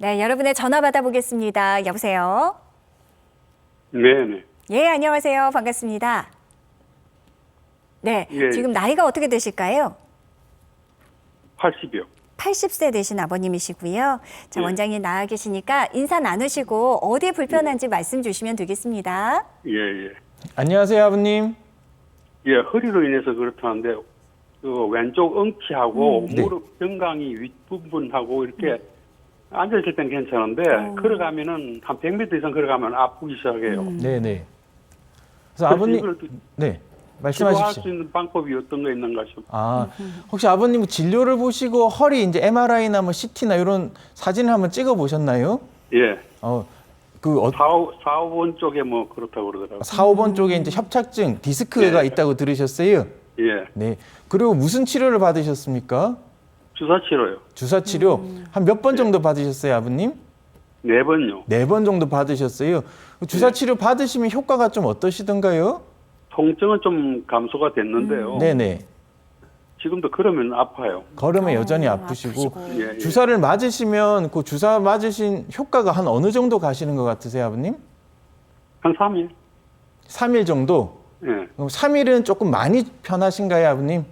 네, 여러분의 전화 받아보겠습니다. 여보세요? 네네. 예, 안녕하세요. 반갑습니다. 네, 예. 지금 나이가 어떻게 되실까요? 80이요. 80세 되신 아버님이시고요. 자, 예. 원장님 나와 계시니까 인사 나누시고 어디에 불편한지 말씀 주시면 되겠습니다. 예, 예. 안녕하세요, 아버님. 예, 허리로 인해서 그렇다는데, 그 왼쪽 엉치하고 네. 무릎 정강이 윗부분하고 이렇게 앉아있을 땐 괜찮은데, 걸어가면은 한 100m 이상 걸어가면 아프기 시작해요. 네네. 그래서 그래서 아버님, 이걸 네, 치료할 말씀하십시오. 수 있는 방법이 어떤 거 있는가 싶어요. 아, 혹시 아버님 진료를 보시고 허리 이제 MRI나 뭐 CT나 이런 사진을 한번 찍어 보셨나요? 예. 그 4, 5번 쪽에 뭐 그렇다고 그러더라고요. 4, 5번 쪽에 이제 협착증, 디스크가 네. 있다고 들으셨어요? 예. 네. 그리고 무슨 치료를 받으셨습니까? 주사 치료요. 주사 치료 한 몇 번 정도 받으셨어요, 아버님? 4번요. 4번 정도 받으셨어요. 주사 네. 치료 받으시면 효과가 좀 어떠시던가요? 통증은 좀 감소가 됐는데요. 네네. 지금도 걸으면 아파요. 걸으면 여전히 아프시고. 예, 예. 주사를 맞으시면 그 주사 맞으신 효과가 한 어느 정도 가시는 것 같으세요, 아버님? 한 3일? 3일 정도? 예. 그럼 3일은 조금 많이 편하신가요, 아버님?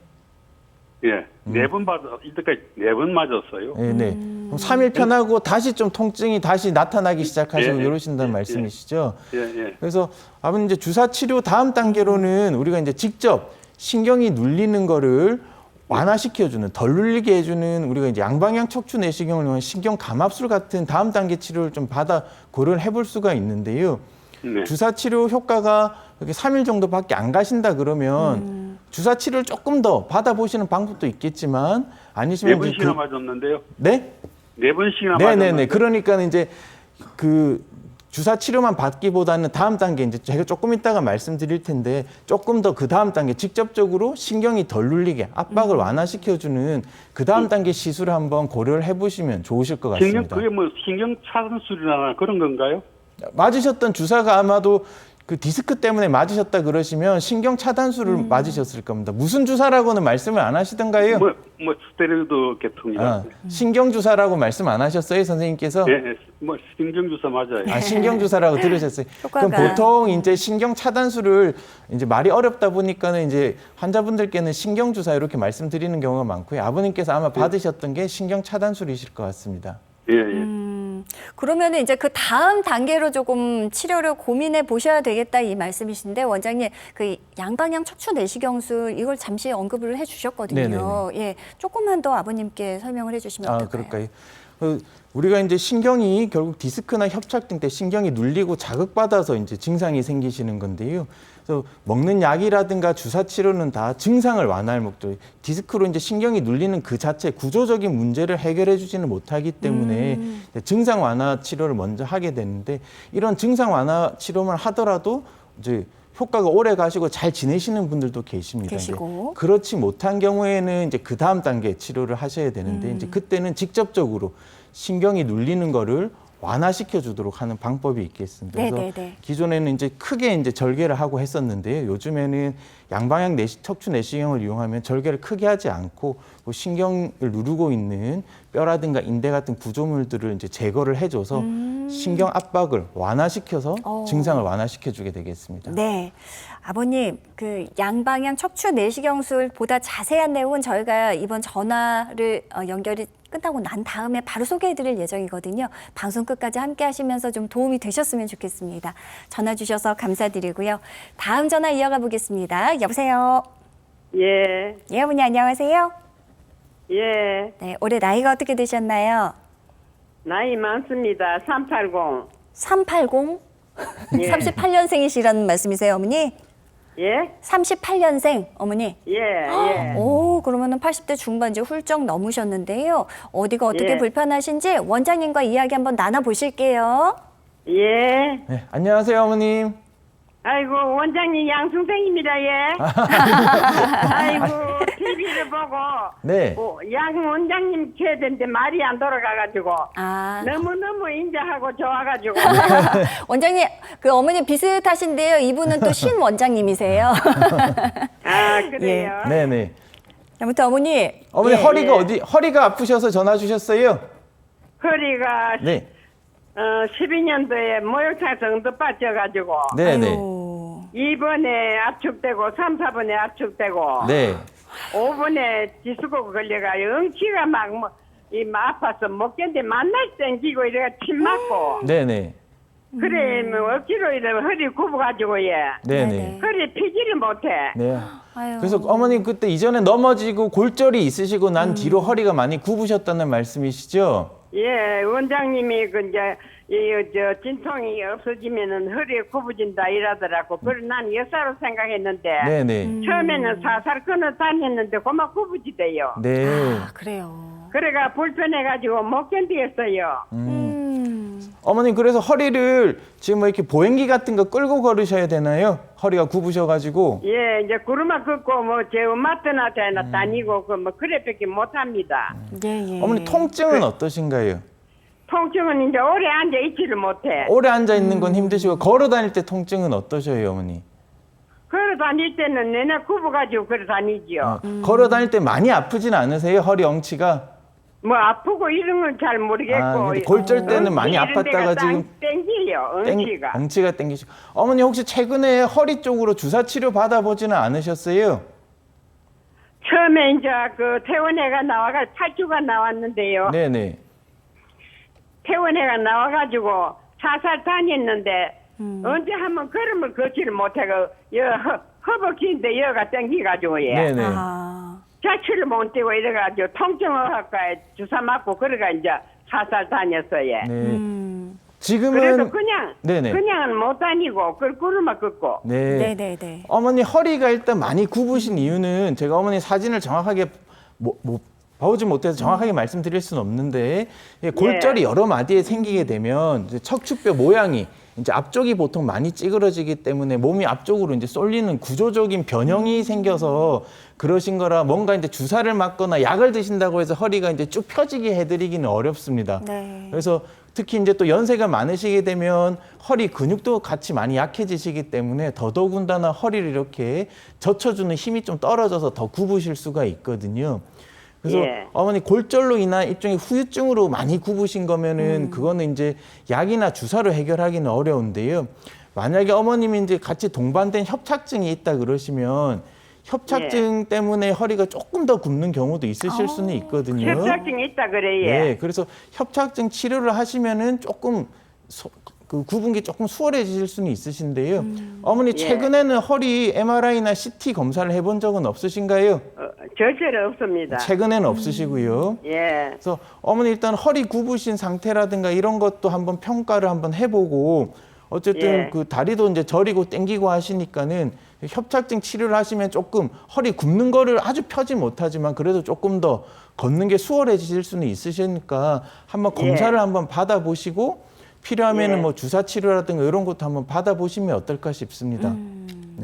예. 4번 이때까지 4번 맞았어요. 네네. 그럼 3일 편하고 다시 좀 통증이 다시 나타나기 시작하시고 예, 이러신다는 예, 말씀이시죠? 예, 예. 그래서 아버님 이제 주사 치료 다음 단계로는 우리가 이제 직접 신경이 눌리는 거를 완화시켜주는, 덜 눌리게 해주는 우리가 이제 양방향 척추 내시경을 이용한 신경 감압술 같은 다음 단계 치료를 좀 받아 고려를 해볼 수가 있는데요. 네. 주사 치료 효과가 이렇게 3일 정도밖에 안 가신다 그러면 주사 치료를 조금 더 받아보시는 방법도 있겠지만 아니시면 이제 4번씩이나 맞았는데요. 네? 4번씩이나 네네네. 맞았는데. 그러니까 이제 그 주사 치료만 받기보다는 다음 단계 이제 제가 조금 이따가 말씀드릴 텐데 조금 더 그 다음 단계 직접적으로 신경이 덜 눌리게 압박을 완화시켜주는 그 다음 단계 시술을 한번 고려를 해보시면 좋으실 것 신경, 같습니다. 그게 뭐 신경 차단술이나 그런 건가요? 맞으셨던 주사가 아마도 그 디스크 때문에 맞으셨다 그러시면 신경 차단술을 맞으셨을 겁니다. 무슨 주사라고는 말씀을 안 하시던가요? 뭐 스테로이드 계통이라. 신경 주사라고 말씀 안 하셨어요, 선생님께서? 예, 예. 뭐 신경주사 맞아요. 아, 신경 주사라고 들으셨어요. 그럼 효과가. 보통 이제 신경 차단술을 이제 말이 어렵다 보니까는 이제 환자분들께는 신경 주사 이렇게 말씀드리는 경우가 많고요. 아버님께서 아마 받으셨던 게 신경 차단술이실 것 같습니다. 예, 예. 그러면은 이제 그 다음 단계로 조금 치료를 고민해 보셔야 되겠다 이 말씀이신데 원장님 그 양방향 척추 내시경술 이걸 잠시 언급을 해 주셨거든요. 예, 조금만 더 아버님께 설명을 해 주시면 어떨까요? 그럴까요? 우리가 이제 신경이 결국 디스크나 협착증 때 신경이 눌리고 자극받아서 이제 증상이 생기시는 건데요. 그래서 먹는 약이라든가 주사 치료는 다 증상을 완화할 목적. 디스크로 이제 신경이 눌리는 그 자체 구조적인 문제를 해결해 주지는 못하기 때문에 증상 완화 치료를 먼저 하게 되는데 이런 증상 완화 치료만 하더라도 이제 효과가 오래 가시고 잘 지내시는 분들도 계십니다. 계시고. 이제 그렇지 못한 경우에는 이제 그 다음 단계 치료를 하셔야 되는데 이제 그때는 직접적으로 신경이 눌리는 거를 완화시켜 주도록 하는 방법이 있겠습니다. 그래서 네네네. 기존에는 이제 크게 이제 절개를 하고 했었는데요. 요즘에는 양방향 척추 내시경을 이용하면 절개를 크게 하지 않고 그 신경을 누르고 있는 뼈라든가 인대 같은 구조물들을 이제 제거를 해줘서 신경 압박을 완화시켜서 증상을 완화시켜 주게 되겠습니다. 네. 아버님, 그 양방향 척추 내시경술 보다 자세한 내용은 저희가 이번 전화를 연결이 끝나고 난 다음에 바로 소개해 드릴 예정이거든요. 방송 끝까지 함께 하시면서 좀 도움이 되셨으면 좋겠습니다. 전화 주셔서 감사드리고요. 다음 전화 이어가 보겠습니다. 여보세요? 예, 예, 어머니 안녕하세요? 예. 네, 올해 나이가 어떻게 되셨나요? 나이 많습니다. 380. 380? 예. 38년생이시라는 말씀이세요, 어머니? 예? 38년생, 어머니? 예, 예. 오, 그러면은 80대 중반 이제 훌쩍 넘으셨는데요. 어디가 어떻게 예. 불편하신지 원장님과 이야기 한번 나눠보실게요. 예. 네, 안녕하세요, 어머님. 아이고, 원장님 양승생입니다, 예. 아이고, TV를 보고, 네. 양 원장님 켜야 되는데 말이 안 돌아가가지고, 아, 너무너무 인자하고 좋아가지고. 원장님, 그 어머니 비슷하신데요. 이분은 또 신 원장님이세요. 아, 그래요? 네네. 아무튼 어머니. 어머니 예. 허리가 허리가 아프셔서 전화 주셨어요? 허리가 네. 12년도에 모욕탕에서 응급 빠져가지고 네, 네. 아유. 2번에 압축되고 3, 4번에 압축되고 네. 5번에 디스코 걸려가 응치가 아파서 못 견디 만날 땡기고 이래가 침 맞고 네, 네. 그래 뭐 억지로 이래 허리 굽어가지고 예 네, 네네. 네. 허리 피지를 못해. 네. 아유. 그래서 어머님 그때 이전에 넘어지고 골절이 있으시고 난 뒤로 허리가 많이 굽으셨다는 말씀이시죠? 예, 원장님이 그 이제 저 진통이 없어지면은 허리에 굽어진다 이러더라고. 그걸 난 역사로 생각했는데 네, 네. 처음에는 살살 끊어 다녔는데 그만 굽어지대요. 네. 아, 그래요. 그래가 불편해가지고 못 견디겠어요. 어머님 그래서 허리를 지금 뭐 이렇게 보행기 같은 거 끌고 걸으셔야 되나요? 허리가 굽으셔가지고. 예, 이제 구르마 걷고 뭐 제 엄마한테나 다니고 그 뭐 그래밖에 못합니다. 예, 예. 어머니 통증은 어떠신가요? 통증은 이제 오래 앉아 있지를 못해. 오래 앉아 있는 건 힘드시고 걸어 다닐 때 통증은 어떠셔요, 어머니? 걸어 다닐 때는 내내 굽어가지고 걸어 다니지요. 걸어 다닐 때 많이 아프진 않으세요? 허리 엉치가? 뭐 아프고 이런 건 잘 모르겠고. 아, 근데 골절 때는 많이 이런 데가 아팠다가 지금 땡기요, 엉치가. 엉치가 땡기시고. 어머니 혹시 최근에 허리 쪽으로 주사 치료 받아보지는 않으셨어요? 처음에 이제 그 퇴원해가 나와가 8주가 나왔는데요. 네네. 퇴원해가 나와가지고 살살 다녔는데 언제 한번 걸음을 걷지를 못하고 허벅지인데 여가 땡기가지고 예. 네네. 아. 자취를 못 뛰고 이래가지고 통증의학과에 주사 맞고 그래가 이제 살살 다녔어요. 네. 지금은 그래도 그냥 네네. 그냥은 못 다니고 그구르마 걷고. 네. 네네네. 어머니 허리가 일단 많이 굽으신 이유는 제가 어머니 사진을 정확하게 봐오지 못해서 정확하게 말씀드릴 수는 없는데 골절이 여러 마디에 생기게 되면 이제 척추뼈 모양이 이제 앞쪽이 보통 많이 찌그러지기 때문에 몸이 앞쪽으로 이제 쏠리는 구조적인 변형이 생겨서 그러신 거라 뭔가 이제 주사를 맞거나 약을 드신다고 해서 허리가 이제 쭉 펴지게 해드리기는 어렵습니다. 네. 그래서 특히 이제 또 연세가 많으시게 되면 허리 근육도 같이 많이 약해지시기 때문에 더더군다나 허리를 이렇게 젖혀주는 힘이 좀 떨어져서 더 굽으실 수가 있거든요. 그래서 예. 어머니 골절로 인한 일종의 후유증으로 많이 굽으신 거면은 그거는 이제 약이나 주사로 해결하기는 어려운데요. 만약에 어머님이 이제 같이 동반된 협착증이 있다 그러시면 협착증 때문에 허리가 조금 더 굽는 경우도 있으실 수는 있거든요. 협착증이 있다 그래 예. 네, 그래서 협착증 치료를 하시면은 조금 그 굽은 게 조금 수월해지실 수는 있으신데요. 어머니 최근에는 허리 MRI나 CT 검사를 해본 적은 없으신가요? 절대로 없습니다. 최근에는 없으시고요. 예. 그래서 어머니 일단 허리 굽으신 상태라든가 이런 것도 한번 평가를 한번 해보고 어쨌든 예. 그 다리도 이제 저리고 땡기고 하시니까는 협착증 치료를 하시면 조금 허리 굽는 거를 아주 펴지 못하지만 그래도 조금 더 걷는 게 수월해지실 수는 있으시니까 한번 검사를 예. 한번 받아보시고 필요하면은 예. 뭐 주사 치료라든가 이런 것도 한번 받아보시면 어떨까 싶습니다.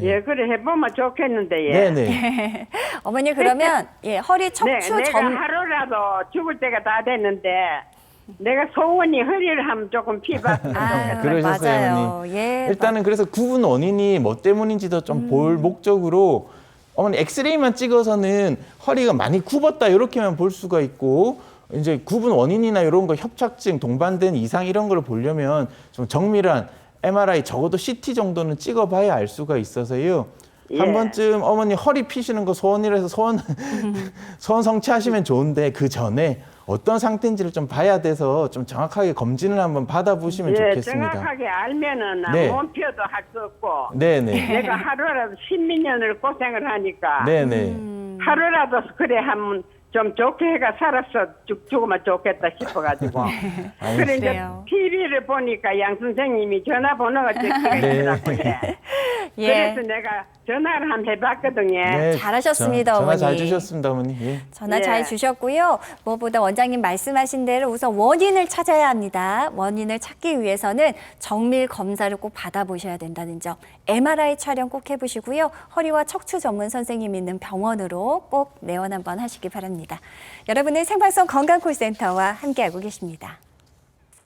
예, 그래 해보면 좋겠는데 예. 네네. 어머니 그러면 예, 허리 척추 내가 점 하루라도 죽을 때가 다 됐는데 내가 소원이 허리를 한번 조금 피봤으면 아유, 그러셨어요, 맞아요. 어머니. 예. 일단은 그래서 굽은 원인이 뭐 때문인지도 좀 볼 목적으로 어머니 엑스레이만 찍어서는 허리가 많이 굽었다 이렇게만 볼 수가 있고 이제 굽은 원인이나 이런 거 협착증, 동반된 이상 이런 걸 보려면 좀 정밀한 MRI 적어도 CT 정도는 찍어봐야 알 수가 있어서요. 예. 한 번쯤 어머니 허리 피시는 거 소원이라서 소원 성취하시면 좋은데 그 전에 어떤 상태인지를 좀 봐야 돼서 좀 정확하게 검진을 한번 받아보시면 예, 좋겠습니다. 정확하게 알면은 네. 몸피어도 할 수 없고 네네. 내가 하루라도 10년을 고생을 하니까 네네. 하루라도 그래 한번 좀 좋게 해가 살았어 죽으면 좋겠다 싶어가지고 그래 이제 그래요. TV를 보니까 양 선생님이 전화번호가 적혀있더라고요. 예. 그래서 내가 전화를 한번 해봤거든요. 네, 잘하셨습니다, 전화 잘 어머니. 주셨습니다, 어머니. 예. 전화 예. 잘 주셨고요. 무엇보다 원장님 말씀하신 대로 우선 원인을 찾아야 합니다. 원인을 찾기 위해서는 정밀 검사를 꼭 받아보셔야 된다는 점. MRI 촬영 꼭 해보시고요. 허리와 척추 전문 선생님 있는 병원으로 꼭 내원 한번 하시기 바랍니다. 여러분은 생방송 건강콜센터와 함께하고 계십니다.